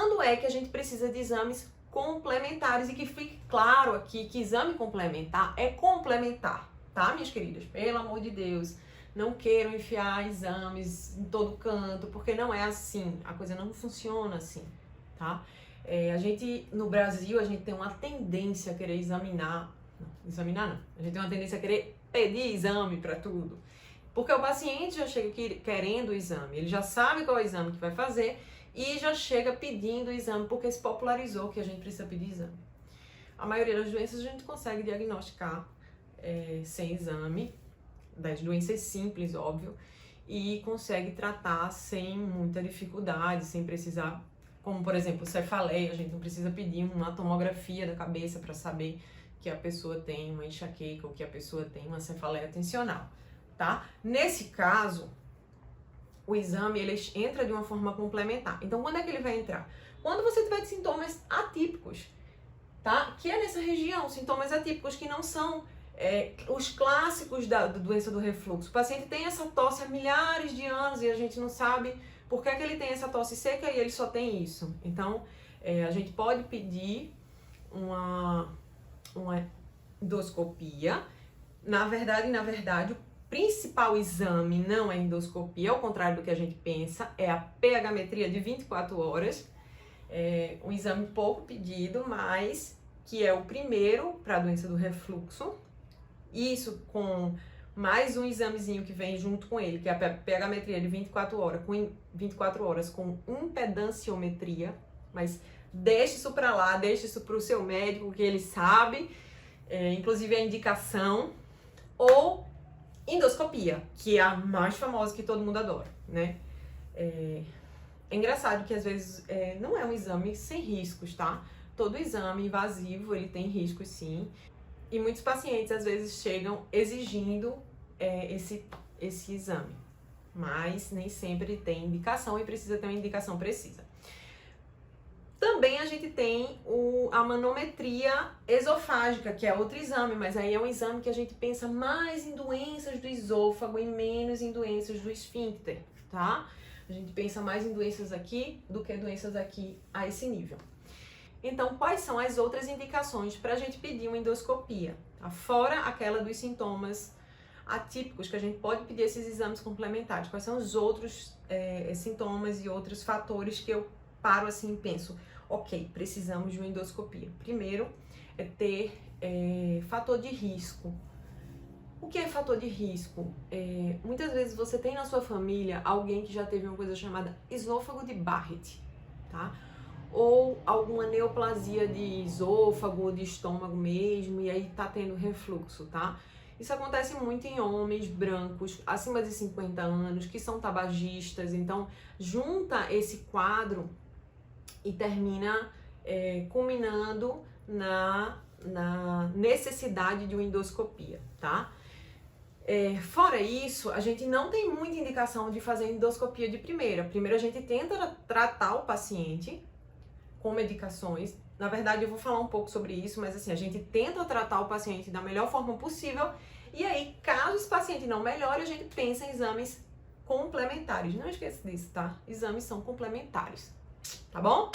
quando é que a gente precisa de exames complementares, e que fique claro aqui que exame complementar é complementar, tá, minhas queridas? Pelo amor de Deus, não queiram enfiar exames em todo canto, porque não é assim, a coisa não funciona assim, tá? A gente, no Brasil, a gente tem uma tendência a querer examinar não, a gente tem uma tendência a querer pedir exame para tudo, porque o paciente já chega querendo o exame, ele já sabe qual é o exame que vai fazer, e já chega pedindo o exame, porque se popularizou que a gente precisa pedir exame. A maioria das doenças a gente consegue diagnosticar sem exame, das doenças simples, óbvio, e consegue tratar sem muita dificuldade, sem precisar, como por exemplo, cefaleia, a gente não precisa pedir uma tomografia da cabeça para saber que a pessoa tem uma enxaqueca ou que a pessoa tem uma cefaleia tensional, tá? Nesse caso, o exame, ele entra de uma forma complementar. Então, quando é que ele vai entrar? Quando você tiver sintomas atípicos, tá? Que é nessa região, sintomas atípicos que não são os clássicos da doença do refluxo. O paciente tem essa tosse há milhares de anos e a gente não sabe por que ele tem essa tosse seca e ele só tem isso. Então, a gente pode pedir uma endoscopia. Na verdade, o principal exame não é endoscopia, ao contrário do que a gente pensa, é a pH-metria de 24 horas. Um exame pouco pedido, mas que é o primeiro para a doença do refluxo. Isso com mais um examezinho que vem junto com ele, que é a pH-metria de 24 horas com impedanciometria, mas deixe isso para lá, deixe isso para o seu médico, que ele sabe, inclusive a indicação, ou endoscopia, que é a mais famosa, que todo mundo adora, né? É engraçado que às vezes não é um exame sem riscos, tá? Todo exame invasivo, ele tem riscos sim. E muitos pacientes às vezes chegam exigindo esse exame. Mas nem sempre tem indicação e precisa ter uma indicação precisa. Também a gente tem a manometria esofágica, que é outro exame, mas aí é um exame que a gente pensa mais em doenças do esôfago e menos em doenças do esfíncter, tá? A gente pensa mais em doenças aqui do que doenças aqui a esse nível. Então, quais são as outras indicações para a gente pedir uma endoscopia? Tá? Fora aquela dos sintomas atípicos, que a gente pode pedir esses exames complementares. Quais são os outros sintomas e outros fatores que eu paro assim e penso, ok, precisamos de uma endoscopia? Primeiro, é ter fator de risco. O que é fator de risco? Muitas vezes você tem na sua família alguém que já teve uma coisa chamada esôfago de Barrett, tá? Ou alguma neoplasia de esôfago ou de estômago mesmo, e aí tá tendo refluxo, tá? Isso acontece muito em homens brancos acima de 50 anos, que são tabagistas. Então, junta esse quadro e termina culminando na necessidade de uma endoscopia, tá? Fora isso, a gente não tem muita indicação de fazer endoscopia de primeira. Primeiro a gente tenta tratar o paciente com medicações. Na verdade, eu vou falar um pouco sobre isso, mas assim, a gente tenta tratar o paciente da melhor forma possível. E aí, caso esse paciente não melhore, a gente pensa em exames complementares. Não esqueça disso, tá? Exames são complementares, tá bom?